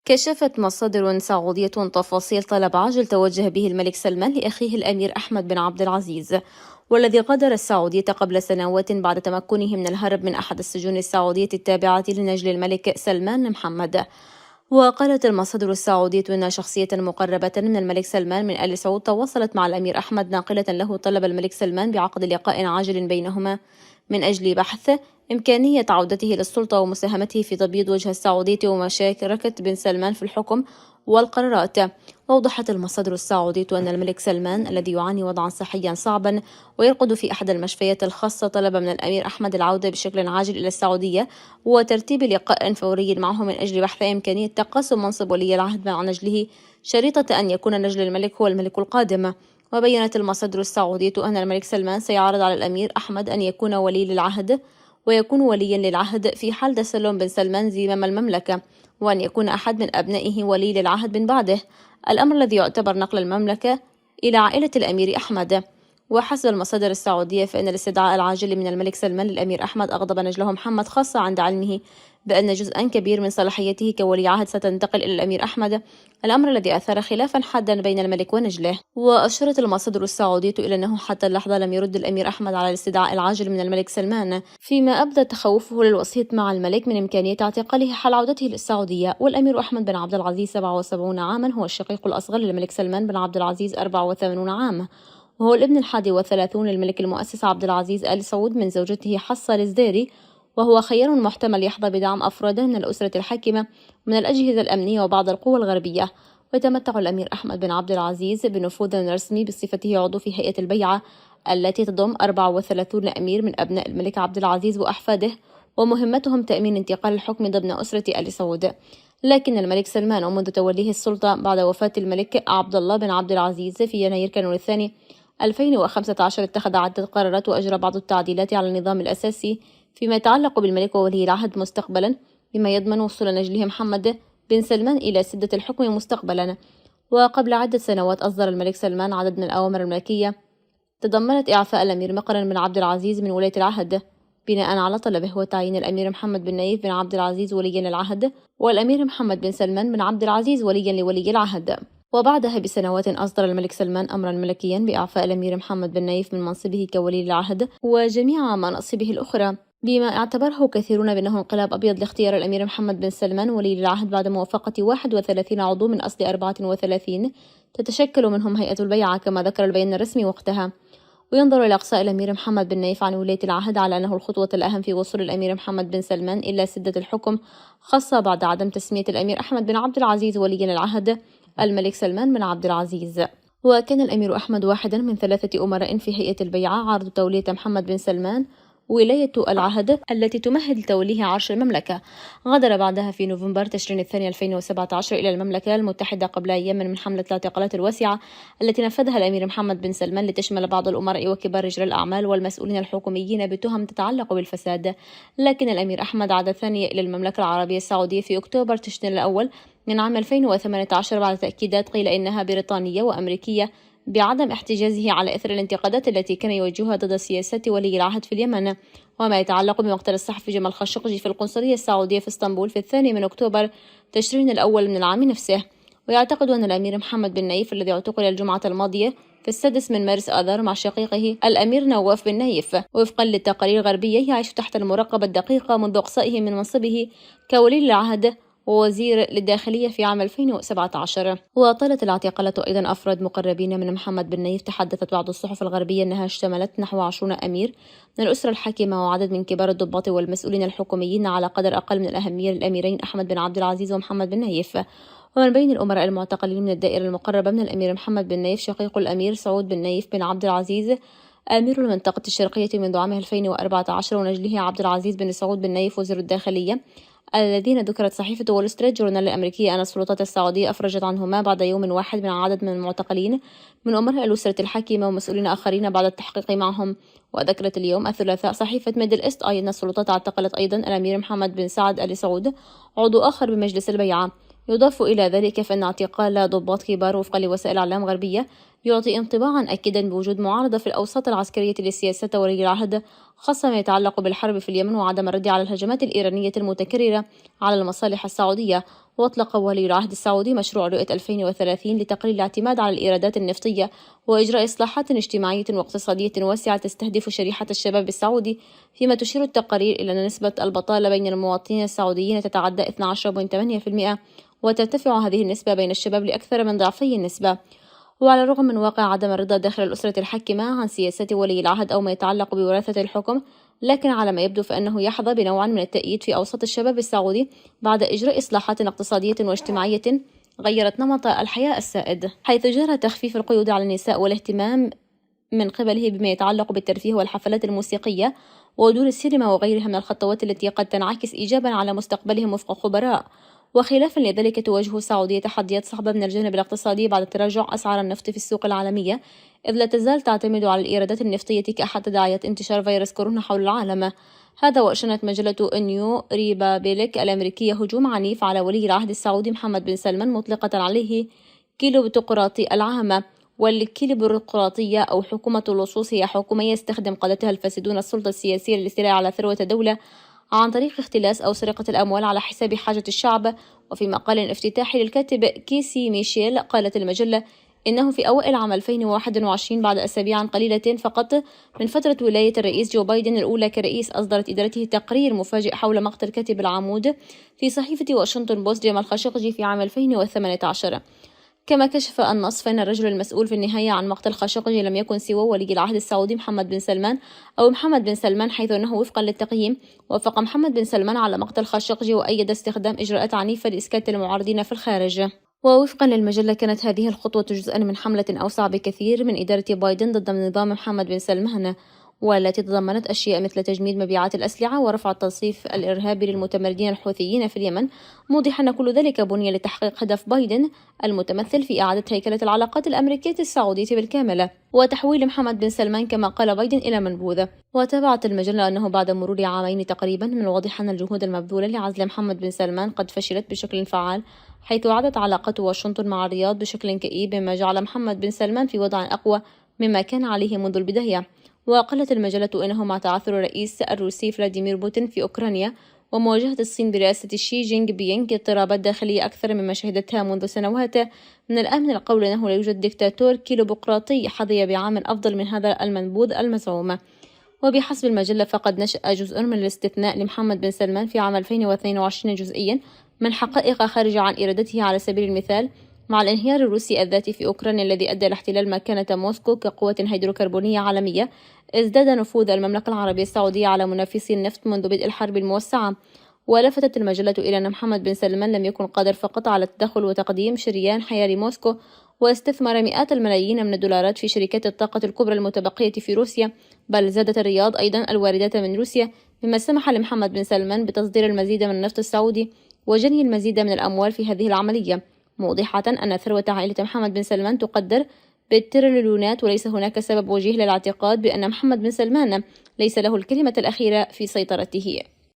كشفت مصادر سعودية تفاصيل طلب عاجل توجه به الملك سلمان لأخيه الأمير أحمد بن عبد العزيز، والذي غادر السعودية قبل سنوات بعد تمكنه من الهرب من أحد السجون السعودية التابعة لنجل الملك سلمان محمد. وقالت المصادر السعودية أن شخصية مقربة من الملك سلمان من آل سعود تواصلت مع الأمير أحمد ناقلة له طلب الملك سلمان بعقد لقاء عاجل بينهما من أجل بحث إمكانية عودته للسلطة ومساهمته في تبييض وجه السعودية ومشاركة بن سلمان في الحكم والقرارات. وأوضحت المصادر السعودية أن الملك سلمان الذي يعاني وضعا صحيا صعبا ويرقد في أحد المشفيات الخاصة طلب من الأمير أحمد العودة بشكل عاجل إلى السعودية وترتيب لقاء فوري معه من أجل بحث إمكانية تقاسم منصب ولي العهد مع نجله، شريطة أن يكون نجل الملك هو الملك القادم. وبينت المصادر السعودية أن الملك سلمان سيعرض على الأمير أحمد أن يكون ولي للعهد ويكون وليا للعهد في حال تسلم بن سلمان زمام المملكة، وأن يكون أحد من أبنائه ولي للعهد من بعده، الأمر الذي يعتبر نقل المملكة إلى عائلة الأمير أحمد. وحسب المصادر السعودية فإن الاستدعاء العاجل من الملك سلمان للأمير أحمد أغضب نجله محمد، خاصة عند علمه بأن جزءا كبير من صلاحيته كولي عهد ستنتقل إلى الأمير أحمد، الأمر الذي أثار خلافا حادا بين الملك ونجله. وأشارت المصادر السعودية إلى أنه حتى اللحظة لم يرد الأمير أحمد على الاستدعاء العاجل من الملك سلمان، فيما أبدى تخوفه للوسيط مع الملك من إمكانية اعتقاله حال عودته للسعودية. والأمير أحمد بن عبد العزيز 77 عاما، هو الشقيق الأصغر للملك سلمان بن عبد العزيز 84 عام، وهو الابن 31 للملك المؤسس عبد العزيز آل سعود من زوجته حصة الزديري، وهو خيار محتمل يحظى بدعم أفراد من الأسرة الحاكمة من الأجهزة الأمنية وبعض القوى الغربية. ويتمتع الأمير أحمد بن عبد العزيز بنفوذ رسمي بصفته عضو في هيئة البيعة التي تضم 34 أمير من أبناء الملك عبد العزيز وأحفاده، ومهمتهم تأمين انتقال الحكم ضمن أسرة آل سعود. لكن الملك سلمان ومنذ توليه السلطة بعد وفاة الملك عبد الله بن عبد العزيز في يناير كانون الثاني 2015 اتخذ عدة قرارات وأجرى بعض التعديلات على النظام الأساسي فيما يتعلق بالملك وولي العهد مستقبلا، بما يضمن وصول نجله محمد بن سلمان إلى سدة الحكم مستقبلا. وقبل عدة سنوات أصدر الملك سلمان عدد من الأوامر الملكية تضمنت إعفاء الأمير مقرن بن عبد العزيز من ولاية العهد بناء على طلبه، وتعيين الأمير محمد بن نايف بن عبد العزيز وليا للعهد، والأمير محمد بن سلمان بن عبد العزيز وليا لولي العهد. وبعدها بسنوات أصدر الملك سلمان أمرا ملكيا بإعفاء الأمير محمد بن نايف من منصبه كولي العهد وجميع مناصبه الأخرى، بما اعتبره كثيرون بأنه انقلاب أبيض لاختيار الأمير محمد بن سلمان ولي العهد بعد موافقة 31 عضو من أصل 34 تتشكل منهم هيئة البيعة كما ذكر البيان الرسمي وقتها. وينظر إلى إقصاء الأمير محمد بن نايف عن ولاية العهد على أنه الخطوة الأهم في وصول الأمير محمد بن سلمان إلى سدة الحكم، خاصة بعد عدم تسمية الأمير أحمد بن عبد العزيز وليا للعهد الملك سلمان بن عبد العزيز. وكان الأمير أحمد واحدا من 3 أمراء في هيئة البيعة عرض تولية محمد بن سلمان ولاية العهد التي تمهد لتوليه عرش المملكة. غادر بعدها في نوفمبر تشرين الثاني 2017 إلى المملكة المتحدة قبل أيام من حملة الاعتقالات الواسعة التي نفذها الأمير محمد بن سلمان لتشمل بعض الأمراء وكبار رجال الأعمال والمسؤولين الحكوميين بتهم تتعلق بالفساد. لكن الأمير أحمد عاد ثانية إلى المملكة العربية السعودية في أكتوبر تشرين الأول من عام 2018 بعد تأكيدات قيل إنها بريطانية وأمريكية بعدم احتجازه على إثر الانتقادات التي كان يوجهها ضد سياسة ولي العهد في اليمن، وما يتعلق بمقتل الصحفي جمال خاشقجي في القنصلية السعودية في اسطنبول في 2 أكتوبر تشرين الأول من العام نفسه. ويعتقد أن الأمير محمد بن نايف الذي اعتقل الجمعة الماضية في 6 مارس آذار مع شقيقه الأمير نواف بن نايف وفقا للتقارير الغربية يعيش تحت المراقبة الدقيقة منذ إقصائه من منصبه كولي العهد ووزير للداخلية في عام 2017. وطالت الاعتقالات أيضا أفراد مقربين من محمد بن نايف. تحدثت بعض الصحف الغربية أنها اشتملت نحو 20 أمير من الأسرة الحاكمة وعدد من كبار الضباط والمسؤولين الحكوميين على قدر أقل من الأهمية للأميرين أحمد بن عبد العزيز ومحمد بن نايف. ومن بين الأمراء المعتقلين من الدائرة المقربة من الأمير محمد بن نايف شقيق الأمير سعود بن نايف بن عبد العزيز أمير المنطقة الشرقية منذ عام 2014، ونجله عبد العزيز بن سعود بن نايف وزير الداخلية، الذين ذكرت صحيفة وول ستريت جورنال الأمريكية أن السلطات السعودية أفرجت عنهما بعد يوم واحد من عدد من المعتقلين من أمراء الأسرة الحاكمة ومسؤولين آخرين بعد التحقيق معهم. وذكرت اليوم الثلاثاء صحيفة ميدل إيست أن السلطات اعتقلت أيضا الأمير محمد بن سعد آل سعود عضو آخر بمجلس البيعة. يضاف إلى ذلك فإن اعتقال ضباط كبار وفقا لوسائل إعلام غربية يعطي انطباعا أكيدا بوجود معارضة في الأوساط العسكرية لسياسة ولي العهد، خاصة ما يتعلق بالحرب في اليمن وعدم الرد على الهجمات الإيرانية المتكررة على المصالح السعودية. وأطلق ولي العهد السعودي مشروع رؤية 2030 لتقليل الاعتماد على الإيرادات النفطية وإجراء إصلاحات اجتماعية واقتصادية واسعة تستهدف شريحة الشباب السعودي، فيما تشير التقارير إلى أن نسبة البطالة بين المواطنين السعوديين تتعدى 12.8%، وترتفع هذه النسبة بين الشباب لأكثر من ضعفي النسبة. وعلى الرغم من واقع عدم الرضا داخل الأسرة الحاكمة عن سياسات ولي العهد أو ما يتعلق بوراثة الحكم، لكن على ما يبدو فإنه يحظى بنوع من التأييد في أوساط الشباب السعودي بعد إجراء إصلاحات اقتصادية واجتماعية غيرت نمط الحياة السائد، حيث جرى تخفيف القيود على النساء والاهتمام من قبله بما يتعلق بالترفيه والحفلات الموسيقية ودور السينما وغيرها من الخطوات التي قد تنعكس إيجابا على مستقبلهم وفق خبراء. وخلافا لذلك تواجه السعودية تحديات صعبة من الجانب الاقتصادي بعد تراجع أسعار النفط في السوق العالمية، إذ لا تزال تعتمد على الإيرادات النفطية كأحد تداعيات انتشار فيروس كورونا حول العالم. هذا وأشنت مجلة نيو ريبابليك الأمريكية هجوم عنيف على ولي العهد السعودي محمد بن سلمان، مطلقة عليه كيلوبيروقراطي العامة. والكيلوبيروقراطية أو حكومة اللصوص هي حكومة يستخدم قادتها الفاسدون السلطة السياسية للاستيلاء على ثروة الدولة عن طريق اختلاس أو سرقة الأموال على حساب حاجة الشعب. وفي مقال افتتاحي للكاتب كيسي ميشيل قالت المجلة إنه في أوائل عام 2021 بعد أسابيع قليلة فقط من فترة ولاية الرئيس جو بايدن الأولى كرئيس، أصدرت إدارته تقرير مفاجئ حول مقتل كاتب العمود في صحيفة واشنطن بوست جمال خاشقجي في عام 2018. كما كشف النص فإن الرجل المسؤول في النهاية عن مقتل خاشقجي لم يكن سوى ولي العهد السعودي محمد بن سلمان أو محمد بن سلمان، حيث أنه وفقا للتقييم وافق محمد بن سلمان على مقتل خاشقجي وأيد استخدام إجراءات عنيفة لإسكات المعارضين في الخارج. ووفقا للمجلة كانت هذه الخطوة جزءا من حملة أوسع بكثير من إدارة بايدن ضد نظام محمد بن سلمان، والتي تضمنت أشياء مثل تجميد مبيعات الأسلحة ورفع التصنيف الإرهابي للمتمردين الحوثيين في اليمن، موضحا أن كل ذلك بني لتحقيق هدف بايدن المتمثل في إعادة هيكلة العلاقات الأمريكية السعودية بالكامل وتحويل محمد بن سلمان كما قال بايدن إلى منبوذ. وتابعت المجلة أنه بعد مرور عامين تقريبا من الواضح أن الجهود المبذولة لعزل محمد بن سلمان قد فشلت بشكل فعال، حيث عادت علاقة واشنطن مع الرياض بشكل كئيب، مما جعل محمد بن سلمان في وضع أقوى مما كان عليه منذ البداية. وقالت المجلة إنه مع تعثر الرئيس الروسي فلاديمير بوتين في أوكرانيا ومواجهة الصين برئاسة شي جينغ بينغ اضطرابات داخلية أكثر مما شهدتها منذ سنوات، من الآمن القول أنه لا يوجد ديكتاتور كيلوبيروقراطي حظي بعام أفضل من هذا المنبوذ المزعوم. وبحسب المجلة فقد نشأ جزء من الاستثناء لمحمد بن سلمان في عام 2022 جزئيا من حقائق خارجة عن إرادته، على سبيل المثال مع الانهيار الروسي الذاتي في أوكرانيا الذي أدى لاحتلال مكانة موسكو كقوة هيدروكربونية عالمية، ازداد نفوذ المملكة العربية السعودية على منافسي النفط منذ بدء الحرب الموسعة. ولفتت المجلة إلى أن محمد بن سلمان لم يكن قادر فقط على التدخل وتقديم شريان حياة لموسكو، واستثمر مئات الملايين من الدولارات في شركات الطاقة الكبرى المتبقية في روسيا، بل زادت الرياض أيضا الواردات من روسيا، مما سمح لمحمد بن سلمان بتصدير المزيد من النفط السعودي وجني المزيد من الأموال في هذه العملية، موضحة أن ثروة عائلة محمد بن سلمان تقدر بالتريليونات، وليس هناك سبب وجيه للاعتقاد بأن محمد بن سلمان ليس له الكلمة الأخيرة في سيطرته.